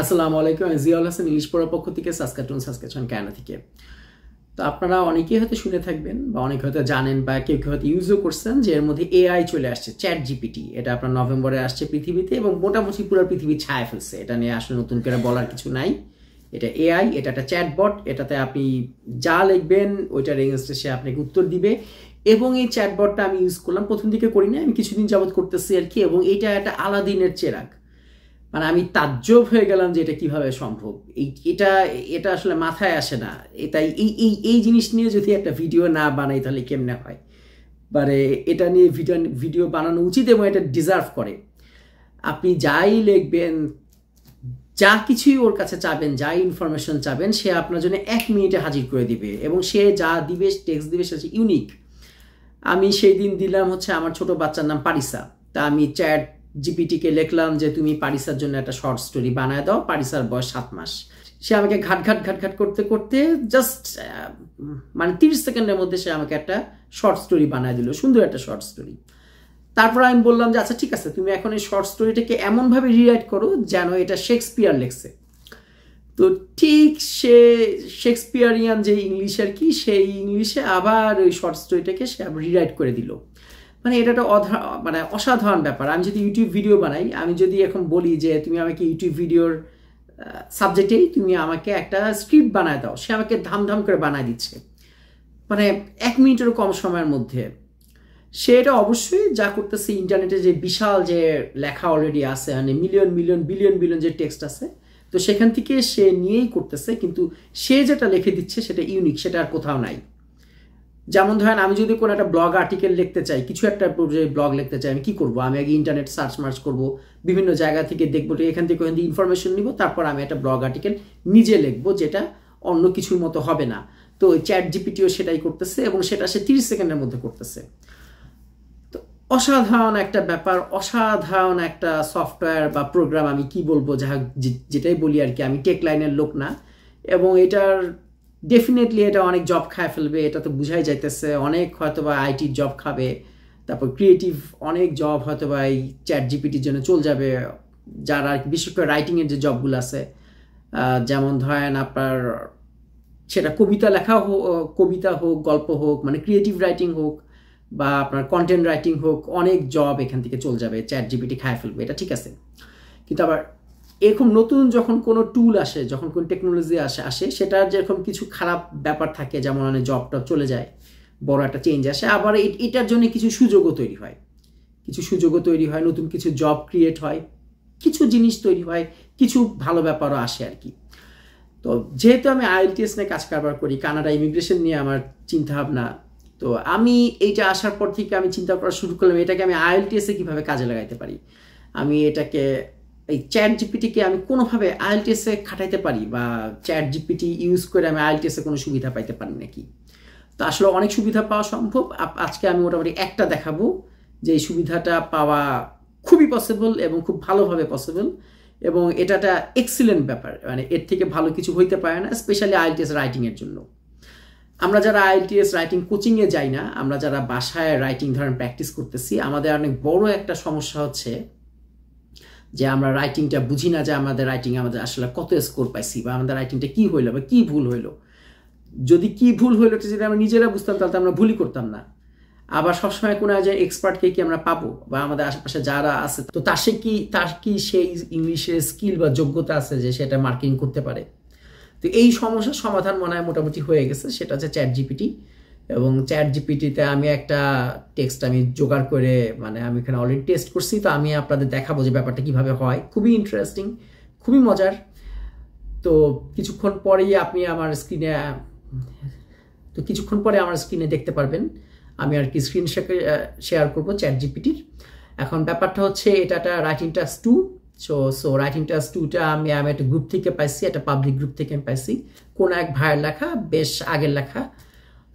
আসসালামু আলাইকুম, জিয়াউল হাসান ইংলিশ পড়ার পক্ষ থেকে সাসকাচুয়ান কানাডা থেকে। তো আপনারা অনেকেই হয়তো শুনে থাকবেন বা অনেকে হয়তো জানেন বা কেউ কেউ হয়তো ইউজও করছেন যে এর মধ্যে এআই চলে আসছে, চ্যাট জিপিটি। এটা আপনার নভেম্বরে আসছে পৃথিবীতে এবং মোটামুটি পুরো পৃথিবী ছায়া ফেলছে। এটা নিয়ে আসলে নতুন করে বলার কিছু নাই। এটা এআই, এটা একটা চ্যাটবট। এটাতে আপনি যা লিখবেন ওইটার এগেইনস্টে সে আপনাকে উত্তর দিবে। এবং এই চ্যাটবটটা আমি ইউজ করলাম, প্রথম দিকে করি না, আমি কিছুদিন যাবত করতেছি আর কি। এবং এটা একটা আলাদিনের চেরাগ, মানে আমি তাজ্জব হয়ে গেলাম যে এটা কিভাবে সম্ভব। এটা আসলে মাথায় আসে না। তাই এই জিনিস নিয়ে যদি একটা ভিডিও না বানাই তাহলে কেমনে হয়। মানে এটা নিয়ে ভিডিও বানানো উচিত এবং এটা ডিজার্ভ করে। আপনি যাই লিখবেন, যা কিছুই ওর কাছে চাবেন, যা ইনফরমেশন চাবেন, সে আপনার জন্য 1 মিনিটে হাজির করে দিবে। এবং সে যা দিবে, টেক্সট দিবে, সেটা ইউনিক। আমি সেই দিন দিলাম হচ্ছে আমার ছোট বাচ্চার নাম পারিসা। তা আমি চ্যাট জিপিটিকে লিখলাম যে তুমি পারিসার জন্য একটা শর্ট স্টোরি বানায় দাও, পারিসার বয়স 7 মাস। সে আমাকে ঘাট করতে করতে জাস্ট মানে 30 সেকেন্ডের মধ্যে সে আমাকে একটা শর্ট স্টোরি বানায় দিল, সুন্দর একটা শর্ট স্টোরি। তারপর আমি বললাম যে আচ্ছা ঠিক আছে, তুমি এখন এই শর্ট স্টোরিটাকে এমনভাবে রিরাইট করো যেন এটা শেক্সপিয়ার লেখছে। তো ঠিক সে শেক্সপিয়ারিয়ান যে ইংলিশ আর কি, সেই ইংলিশে আবার ওই শর্ট স্টোরিটাকে সে আবার রিরাইট করে দিল। মানে এটা একটা মানে অসাধারণ ব্যাপার। আমি যদি ইউটিউব ভিডিও বানাই, আমি যদি এখন বলি যে তুমি আমাকে ইউটিউব ভিডিওর সাবজেক্টেই তুমি আমাকে একটা স্ক্রিপ্ট বানায় দাও, সে আমাকে ধাম করে বানায় দিচ্ছে, মানে 1 মিনিটেরও কম সময়ের মধ্যে। সে এটা অবশ্যই যা করতেছে, ইন্টারনেটে যে বিশাল যে লেখা অলরেডি আছে, মানে বিলিয়ন যে টেক্সট আছে, তো সেখান থেকে সে নিয়েই করতেছে। কিন্তু সে যেটা লিখে দিচ্ছে সেটা ইউনিক, সেটা আর কোথাও নাই। যেমন ধরেন আমি যদি কোনো একটা ব্লগ আর্টিকেল লিখতে চাই, কিছু একটা ব্লগ লিখতে চাই, আমি কি করবো? আমি আগে ইন্টারনেট সার্চ করবো, বিভিন্ন জায়গা থেকে দেখবো, এখান থেকে ইনফরমেশন নিব, তারপর আমি একটা ব্লগ আর্টিকেল নিজে লিখবো, যেটা অন্য কিছুর মতো হবে না। তো চ্যাট জিপিটিও সেটাই করতেছে এবং সেটা সে 30 সেকেন্ডের মধ্যে করতেছে। তো অসাধারণ একটা ব্যাপার, অসাধারণ একটা সফটওয়্যার বা প্রোগ্রাম, আমি কি বলবো, যেটাই বলি আর কি। আমি টেক লাইনের লোক না, এবং এটার ডেফিনেটলি এটা অনেক জব খায় ফেলবে, এটা তো বুঝাই যাইতেছে। অনেক হয়তো বা আইটির জব খাবে, তারপর ক্রিয়েটিভ অনেক জব হয়তো বা এই চ্যাট জিপিটির জন্য চলে যাবে। যারা বিশেষ করে রাইটিংয়ের যে জবগুলো আছে, যেমন ধরেন আপনার সেটা কবিতা হোক, গল্প হোক, মানে ক্রিয়েটিভ রাইটিং হোক বা আপনার কন্টেন্ট রাইটিং হোক, অনেক জব এখান থেকে চলে যাবে, চ্যাট জিপিটি খায় ফেলবে, এটা ঠিক আছে। কিন্তু আবার এরকম নতুন যখন কোনো টুল আসে, যখন কোনো টেকনোলজি আসে, সেটার যেরকম কিছু খারাপ ব্যাপার থাকে, যেমন মানে জবটা চলে যায়, বড় একটা চেঞ্জ আসে। আবার এটার জন্য কিছু সুযোগও তৈরি হয়, নতুন কিছু জব ক্রিয়েট হয়, কিছু জিনিস তৈরি হয়, কিছু ভালো ব্যাপারও আসে আর কি। তো যেহেতু আমি IELTS নিয়ে কাজ কারবার করি, কানাডা ইমিগ্রেশন নিয়ে আমার চিন্তাভাবনা, তো আমি এইটা আসার পর থেকে আমি চিন্তা করা শুরু করলাম এটাকে আমি IELTS-এ কীভাবে কাজে লাগাইতে পারি। আমি এটাকে এই চ্যাট জিপিটিকে আমি কোনোভাবে IELTS-এ খাটাইতে পারি, বা চ্যাট জিপিটি ইউজ করে আমি IELTS-এ কোনো সুবিধা পাইতে পারি নাকি। তো আসলে অনেক সুবিধা পাওয়া সম্ভব। আজকে আমি মোটামুটি একটা দেখাবো যে এই সুবিধাটা পাওয়া খুবই পসিবল এবং খুব ভালোভাবে পসিবল, এবং এটা একটা এক্সিলেন্ট ব্যাপার। মানে এর থেকে ভালো কিছু হইতে পারে না, স্পেশালি IELTS রাইটিংয়ের জন্য। আমরা যারা IELTS রাইটিং কোচিংয়ে যাই না, আমরা যারা বাসায় রাইটিং ধরেন প্র্যাকটিস করতেছি, আমাদের অনেক বড় একটা সমস্যা হচ্ছে যে আমরা রাইটিংটা বুঝি না, যে আমাদের আসলে কত স্কোর পাইছি, বা আমাদের রাইটিংটা কি হইলো বা কি ভুল হইলো। যদি কি ভুল হইলো যদি আমরা নিজেরা বুঝতাম, তাহলে আমরা ভুলই করতাম না। আবার সবসময় কোনো একজন এক্সপার্টকে কি আমরা পাবো, বা আমাদের আশেপাশে যারা আছে, তো তার কি সেই ইংলিশের স্কিল বা যোগ্যতা আছে যে সেটা মার্কিং করতে পারে। তো এই সমস্যার সমাধান মনে হয় মোটামুটি হয়ে গেছে, সেটা হচ্ছে চ্যাট জিপিটি। এবং চ্যাট জিপিটিতে আমি একটা টেক্সট আমি জোগাড় করে, মানে আমি এখানে অলরেডি টেস্ট করছি, তো আমি আপনাদের দেখাবো যে ব্যাপারটা কিভাবে হয়। খুবই ইন্টারেস্টিং, খুবই মজার। তো কিছুক্ষণ পরে আমার স্ক্রিনে দেখতে পারবেন, আমি আর কি স্ক্রিন শেয়ার করবো চ্যাট জিপিটির। এখন ব্যাপারটা হচ্ছে এটা একটা writing task 2। So writing task 2টা আমি একটা গ্রুপ থেকে পাইছি, একটা পাবলিক গ্রুপ থেকে আমি পাইছি, কোন এক ভাইয়ের লেখা, বেশ আগের লেখা।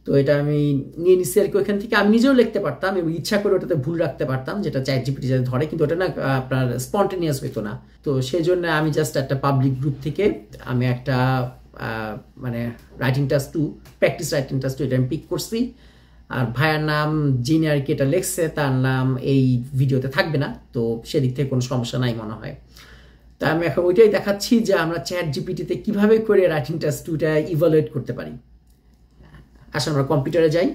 তো এটা আমি নিয়ে নিচ্ছি আর কি। ওইখান থেকে আমি নিজেও লিখতে পারতাম এবং ইচ্ছা করে ওটাতে ভুল রাখতে পারতাম, যেটা চ্যাট জিপিটি যাতে ধরে, কিন্তু ওটা না আপনার স্পন্টেনিয়াস হইতো না। তো সেই জন্য আমি জাস্ট একটা পাবলিক গ্রুপ থেকে আমি একটা মানে writing task 2, practice writing task 2, এটা আমি পিক করছি। আর ভাইয়ের নাম যিনি আর কি এটা লেখছে, তার নাম এই ভিডিওতে থাকবে না, তো সেদিক থেকে কোনো সমস্যা নাই মনে হয়। তা আমি এখন ওইটাই দেখাচ্ছি যে আমরা চ্যাট জিপিটিতে কিভাবে করে রাইটিং টেস্ট 2টা ইভালুয়েট করতে পারি। আসলে আমরা কম্পিউটারে যাই।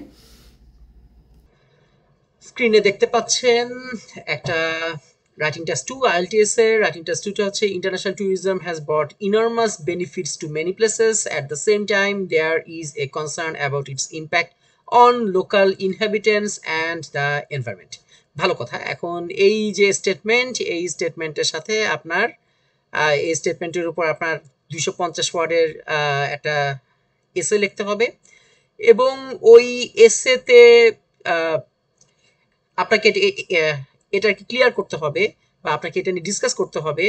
স্ক্রিনে দেখতে পাচ্ছেন একটা রাইটিং টেস্ট 2 IELTS এর রাইটিং টেস্ট 2টা হচ্ছে international tourism has brought enormous benefits to many places. At the same time, there is a concern about its impact on local inhabitants and the environment. ভালো কথা। এখন এই যে statement, এই স্টেটমেন্টের সাথে আপনার এই স্টেটমেন্টের উপর আপনার 250 ওয়ার্ডের একটা এসে লিখতে হবে এবং ওই এসেতে আপনাকে এটা ক্লিয়ার করতে হবে বা আপনাকে এটা নিয়ে ডিসকাস করতে হবে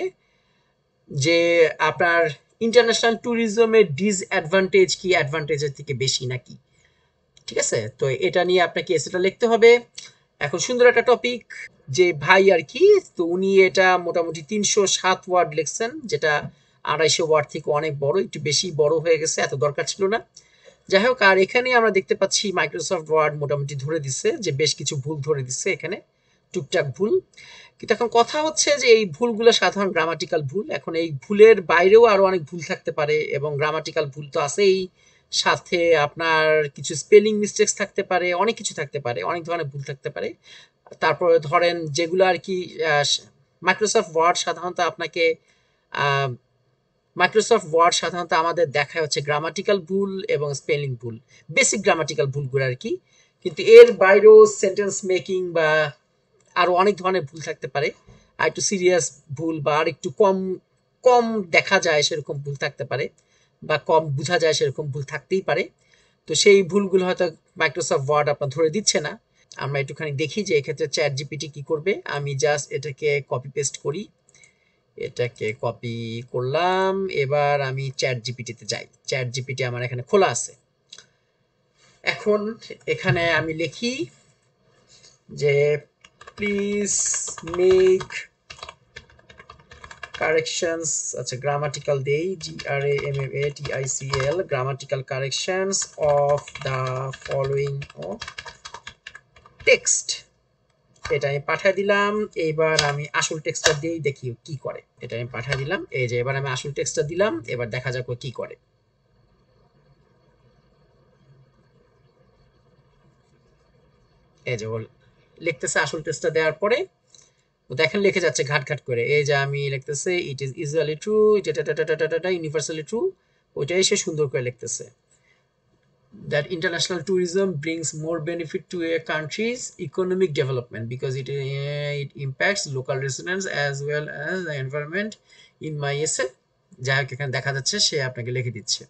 যে আপনার ইন্টারন্যাশনাল ট্যুরিজমের ডিসঅ্যাডভান্টেজ কি অ্যাডভান্টেজের থেকে বেশি নাকি। ঠিক আছে, তো এটা নিয়ে আপনাকে এসেটা লিখতে হবে। এখন সুন্দর একটা টপিক যে ভাই আর কি, তো উনি এটা মোটামুটি 307 ওয়ার্ড লিখছেন, যেটা 250 ওয়ার্ড থেকে অনেক বড়, একটু বেশি বড় হয়ে গেছে, এত দরকার ছিল না। যাই হোক, আর এখানে আমরা দেখতে পাচ্ছি মাইক্রোসফট ওয়ার্ড মোটামুটি ধরে দিচ্ছে যে বেশ কিছু ভুল ধরে দিচ্ছে এখানে, টুকটাক ভুল। কিন্তু এখন কথা হচ্ছে যে এই ভুলগুলো সাধারণ গ্রামাটিক্যাল ভুল। এখন এই ভুলের বাইরেও আরো অনেক ভুল থাকতে পারে এবং গ্রামাটিক্যাল ভুল তো আছেই, সাথে আপনার কিছু স্পেলিং মিস্টেক্স থাকতে পারে, অনেক কিছু থাকতে পারে, অনেক ধরনের ভুল থাকতে পারে। তারপরে ধরেন যেগুলো আর কি মাইক্রোসফট ওয়ার্ড সাধারণত আপনাকে আমাদের দেখায় হচ্ছে গ্রামাটিক্যাল ভুল এবং স্পেলিং ভুল, বেসিক গ্রামাটিক্যাল ভুলগুলো আর কি। কিন্তু এর বাইরেও সেন্টেন্স মেকিং বা আরো অনেক ধরনের ভুল থাকতে পারে, আর একটু সিরিয়াস ভুল বা আর একটু কম কম দেখা যায় সেরকম ভুল থাকতে পারে, বা কম বোঝা যায় সেরকম ভুল থাকতেই পারে। তো সেই ভুলগুলো হয়তো মাইক্রোসফট ওয়ার্ড আপনার ধরে দিচ্ছে না। আমরা একটুখানি দেখি যে এক্ষেত্রে চ্যাট জিপিটি কি করবে। আমি জাস্ট এটাকে কপি পেস্ট করি, এটাকে কপি করলাম, এবার আমি চ্যাট জিপিটিতে যাই। চ্যাট জিপিটি আমার এখানে খোলা আছে। এখন এখানে আমি লিখি যে প্লিজ মেক কারেকশনস, আচ্ছা গ্রামাটিক্যাল দেই, GRAMMATICAL, grammatical corrections of the following text. এটা আমি পাঠিয়ে দিলাম। এবার আমি আসল টেক্সটটা দিয়েই দেখি কি করে। এটা আমি পাঠিয়ে দিলাম, এই যে এবার আমি আসল টেক্সটটা দিলাম, এবার দেখা যাক কি করে। এই যে লিখতেছে আসল টেক্সটটা দেওয়ার পরে দেখেন লিখে যাচ্ছে ঘাট ঘাট করে। এই যে আমি লিখতেছে ইট ইজ ইউজুয়ালি ট্রু, এটা ইউনিভার্সালি ট্রু, ওইটাই সে সুন্দর করে লিখতেছে। That international tourism brings more benefit to a country's economic development because it impacts local residents as well as the environment in my essay. যাই হোক এখানে দেখা যাচ্ছে সে আপনাকে লিখে দিচ্ছে।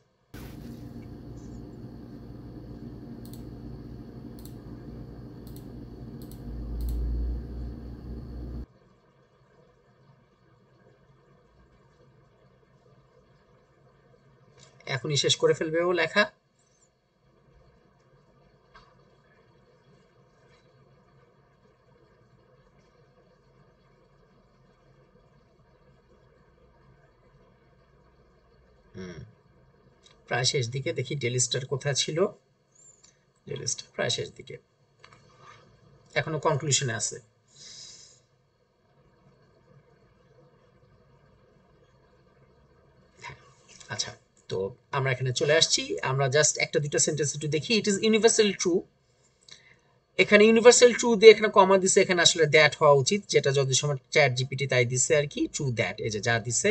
এখনই শেষ করে ফেলবে ও লেখা। প্রায় শেষ দিকে, দেখি ডেলিস্টার কোথায় ছিল, ডেলিস্টার প্রায় শেষ দিকে, এখনো কনক্লুশনে আছে। আচ্ছা, তো আমরা এখানে চলে আসছি। আমরা জাস্ট একটা দুটো সেন্টেন্স একটু দেখি। ইট ইজ ইউনিভার্সালি ট্রু, এখানে ইউনিভার্সাল ট্রু দিয়ে এখানে কমা দিছে, এখানে আসলে দ্যাট হওয়া উচিত, যেটা যত সময় চ্যাট জিপিটি তাই দিছে আর কি, ট্রু দ্যাট, এই যে যা দিছে।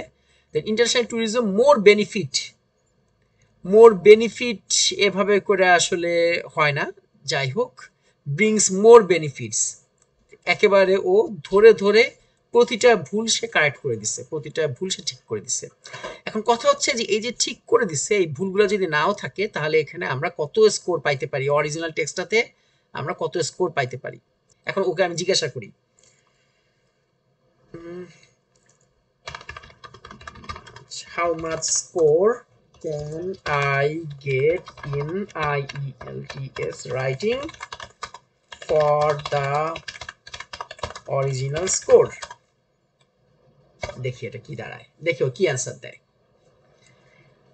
দেন ইন্টারন্যাশনাল ট্যুরিজম মোর বেনিফিট এভাবে করে আসলে হয় না। যাই হোক, ব্রিংস মোর বেনিফিটস, একেবারে ও ধরে ধরে প্রতিটা ভুল সে কারেক্ট করে দিছে, প্রতিটা ভুল সে ঠিক করে দিছে। এখন কথা হচ্ছে যে এই যে ঠিক করে দিছে, এই ভুলগুলো যদি নাও থাকে তাহলে এখানে আমরা কত স্কোর পাইতে পারি, অরিজিনাল টেক্সটটাতে আমরা কত স্কোর পাইতে পারি। এখন ওকে আমি জিজ্ঞাসা করি, how much score can I get in IELTS writing for the original score? দেখি এটা কি দাঁড়ায়, দেখি ও কি অ্যান্সার দেয়।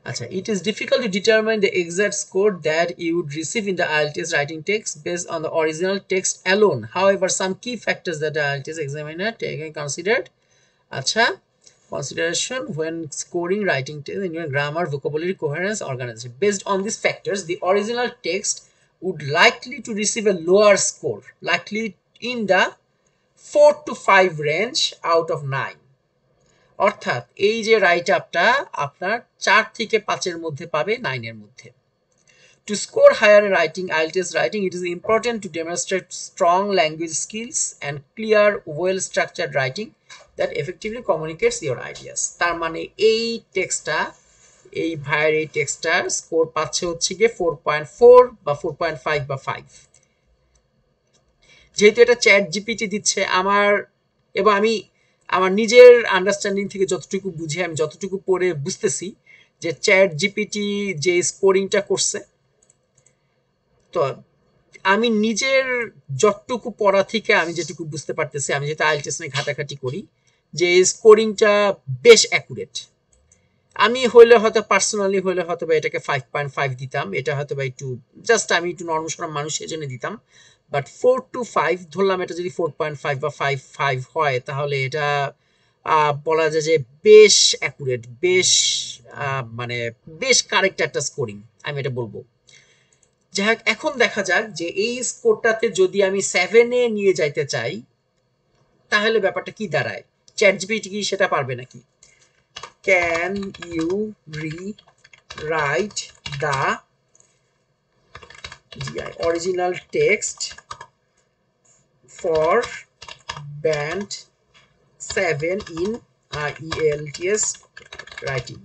আচ্ছা, it is difficult to determine the exact score that you would receive in the IELTS writing text based on the original text alone. However, some key factors that the IELTS examiner taken considered. আচ্ছা, consideration when scoring writing text, including grammar, vocabulary, coherence, organization. Based on these factors, the original text would likely to receive a lower score, likely in the 4 to 5 range out of 9. অর্থাৎ এই যে right আপটা আপনার 4 থেকে 5 এর মধ্যে পাবে 9 এর মধ্যে। To score higher in writing, IELTS writing, it is important to demonstrate strong language skills and clear, well-structured writing that effectively communicates your ideas. তার মানে এই টেক্সটটা, এই ভাইয়ের এই টেক্সটটার স্কোর পাচ্ছে হচ্ছে গিয়ে 4.4 বা 4.5 বা 5। যেহেতু এটা চ্যাট জিপিটি দিচ্ছে এবং আমি আমার নিজের আন্ডারস্ট্যান্ডিং থেকে যতটুকু বুঝে, আমি যতটুকু পড়ে বুঝতেছি যে চ্যাট জিপিটি যে স্কোরিংটা করছে, তো আমি নিজের যতটুকু পড়া থেকে আমি যেটুকু বুঝতে পারতেছি, আমি যেহেতু আইএলটিএস নিয়ে ঘাটাঘাটি করি, যে স্কোরিংটা বেশ অ্যাকুরেট। আমি হইলে হয়তো পার্সোনালি হইলে হয়তো বা এটাকে 5.5 দিতাম, এটা হয়তো বা একটু জাস্ট আমি একটু নর্মাল মানুষ সেজন্য দিতাম, বাট 4 to 5 ধরলাম, এটা যদি 4.5 বা 5 হয় তাহলে এটা বলা যায় যে বেশ অ্যাকুরেট, বেশ মানে বেশ কারেক্ট একটা স্কোরিং, আমি এটা বলবো। যাই হোক, এখন দেখা যাক যে এই স্কোরটাতে যদি আমি 7-এ নিয়ে যাইতে চাই তাহলে ব্যাপারটা কি দাঁড়ায়, চ্যাট জিপিটি কি সেটা পারবে নাকি। Can you rewrite the original text for band 7 in IELTS writing?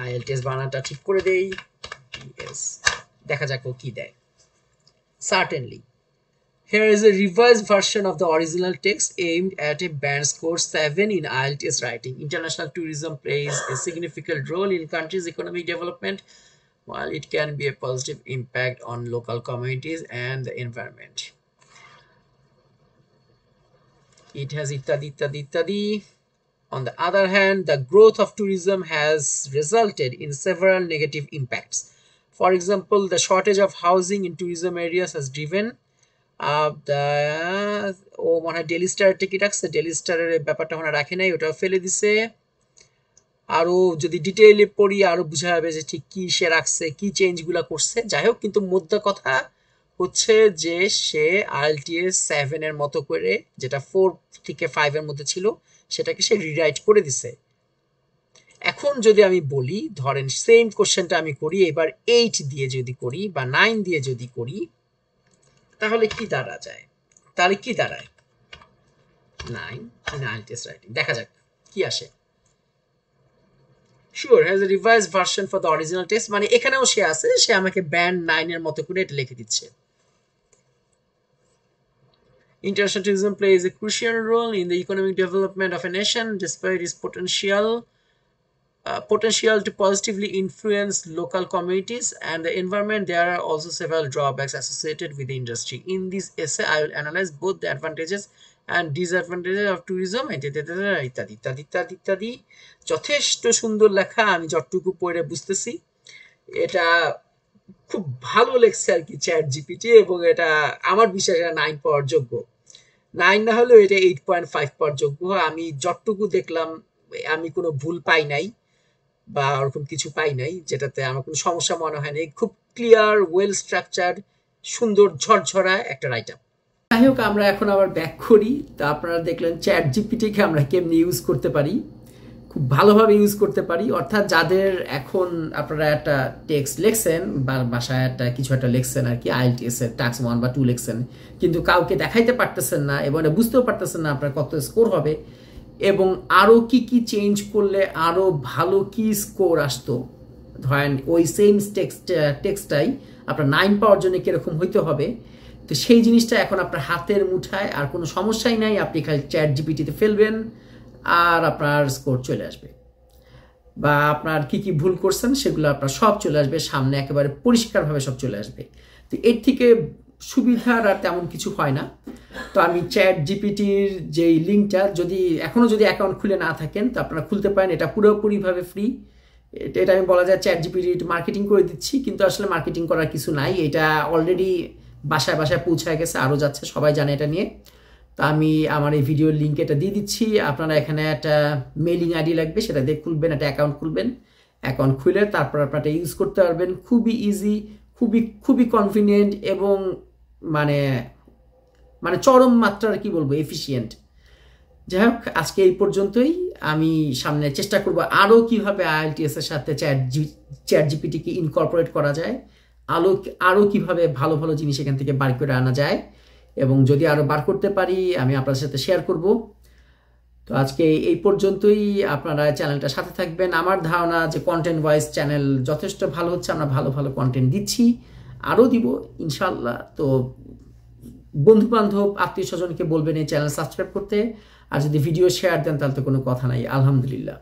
IELTS বানানটা ঠিক করে দেই, yes, দেখা যাক ও কি দেয়। Certainly. Here is a revised version of the original text aimed at a band score 7 in IELTS writing. International tourism plays a significant role in countries' economic development, while it can be a positive impact on local communities and the environment. It has ittadi. On the other hand, the growth of tourism has resulted in several negative impacts. For example, the shortage of housing in tourism areas has driven মনে হয় daily star ticket রাখছে, daily স্টারের ব্যাপারটা ওখানে রাখে নাই, ওটা ফেলে দিছে। আরো যদি ডিটেইলে পড়ি আরো বোঝা যাবে যে ঠিক কি সে রাখছে, কি চেঞ্জগুলা করছে। যাই হোক, কিন্তু মোদ্দা কথা হচ্ছে যে সে IELTS 7 এর মতো করে, যেটা 4 থেকে 5 এর মধ্যে ছিল, সেটাকে সে রিরাইট করে দিছে। এখন যদি আমি বলি, ধরেন সেম কোশ্চেনটা আমি করি এবার 8 দিয়ে যদি করি বা 9 দিয়ে যদি করি, তাহলে কি দাঁড়ায়, 9 in IELTS writing, দেখা যাক কি আসে। Sure, has a revised version for the original text, মানে এখানেও সে আছে, সে আমাকে ব্যান্ড 9 এর মতো করে এটা লিখে দিচ্ছে। International tourism plays a crucial role in the economic development of a nation. Despite its potential to positively influence local communities and the environment, there are also several drawbacks associated with the industry. In this essay, I will analyze both the advantages and disadvantages of tourism ইত্যাদি। যথেষ্ট সুন্দর লেখা, আমি যতটুকু পড়ে বুঝতেছি এটা খুব ভালো লেখছে আর কি চ্যাট জিপিটি, এবং এটা আমার বিশ্বাস 9 পাওয়ার যোগ্য। 9 না হলেও এটা 8.5 পাওয়ার যোগ্য। আমি যতটুকু দেখলাম আমি কোনো ভুল পাই নাই বা ওরকম কিছু পাই নাই যেটাতে আমার কোনো সমস্যা মনে হয় নাই। খুব ক্লিয়ার, ওয়েল স্ট্রাকচার্ড, সুন্দর ঝরঝরা একটা রাইট আপ। যাই হোক, আমরা এখন আবার ব্যাক করি। তা আপনারা দেখলেন চ্যাট জিপিটিকে আমরা কেমনি ইউজ করতে পারি, খুব ভালোভাবে ইউজ করতে পারি। অর্থাৎ যাদের এখন আপনারা একটা টেক্সট লিখছেন বা বাসায় কিছু একটা লিখছেন আর কি, IELTS এর টাস্ক 1 বা 2 লিখছেন, কিন্তু কাউকে দেখাইতে পারতেছেন না এবং এটা বুঝতেও পারতেছেন না আপনার কত স্কোর হবে এবং আরও কি চেঞ্জ করলে আরও ভালো কি স্কোর আসতো। ধরেন ওই সেম টেক্সটটাই আপনার 9 পাওয়ার জন্য কীরকম হইতে হবে, তো সেই জিনিসটা এখন আপনার হাতের মুঠায়, আর কোনো সমস্যাই নাই। আপনি খালি চ্যাট জিপিটিতে ফেলবেন আর আপনার স্কোর চলে আসবে, বা আপনার কি ভুল করছেন সেগুলো আপনার সব চলে আসবে সামনে, একেবারে পরিষ্কারভাবে সব চলে আসবে। তো এর থেকে সুবিধার আর তেমন কিছু হয় না। তো আমি চ্যাট জিপিটির যেই লিঙ্কটা, এখনও যদি অ্যাকাউন্ট খুলে না থাকেন তো আপনারা খুলতে পারেন, এটা পুরোপুরিভাবে ফ্রি। এটা আমি বলা যায় চ্যাট জিপিটি মার্কেটিং করে দিচ্ছি, কিন্তু আসলে মার্কেটিং করার কিছু নাই। এটা অলরেডি বাসায় পৌঁছায় গেছে, আরও যাচ্ছে, সবাই জানে এটা নিয়ে। তো আমি আমার এই ভিডিওর লিঙ্ক এটা দিয়ে দিচ্ছি। আপনারা এখানে একটা মেইলিং আইডি লাগবে, সেটা দিয়ে খুলবেন, একটা অ্যাকাউন্ট খুলবেন। অ্যাকাউন্ট খুলে তারপর আপনারা ইউজ করতে পারবেন। খুবই ইজি, খুবই কনভিনিয়েন্ট এবং মানে মানে চরম মাত্রার কি বলবো এফিশিয়েন্ট। যাই হোক, আজকে এই পর্যন্তই। আমি সামনে চেষ্টা করব আরও কীভাবে IELTS এর সাথে চ্যাট জিপিটিকে ইনকর্পোরেট করা যায়, আরও কীভাবে ভালো ভালো জিনিস এখান থেকে বার করে আনা যায়, এবং যদি আরও বার করতে পারি আমি আপনাদের সাথে শেয়ার করব। তো আজকে এই পর্যন্তই। আপনারা চ্যানেলটার সাথে থাকবেন। আমার ধারণা যে কন্টেন্ট ওয়াইজ চ্যানেল যথেষ্ট ভালো হচ্ছে, আমরা ভালো ভালো কন্টেন্ট দিচ্ছি, আরও দিব ইনশাল্লাহ। তো বন্ধু বান্ধব আত্মীয় স্বজনকে বলবেন এই চ্যানেল সাবস্ক্রাইব করতে, আর যদি ভিডিও শেয়ার দেন তাহলে তো কোনো কথা নাই। আলহামদুলিল্লাহ।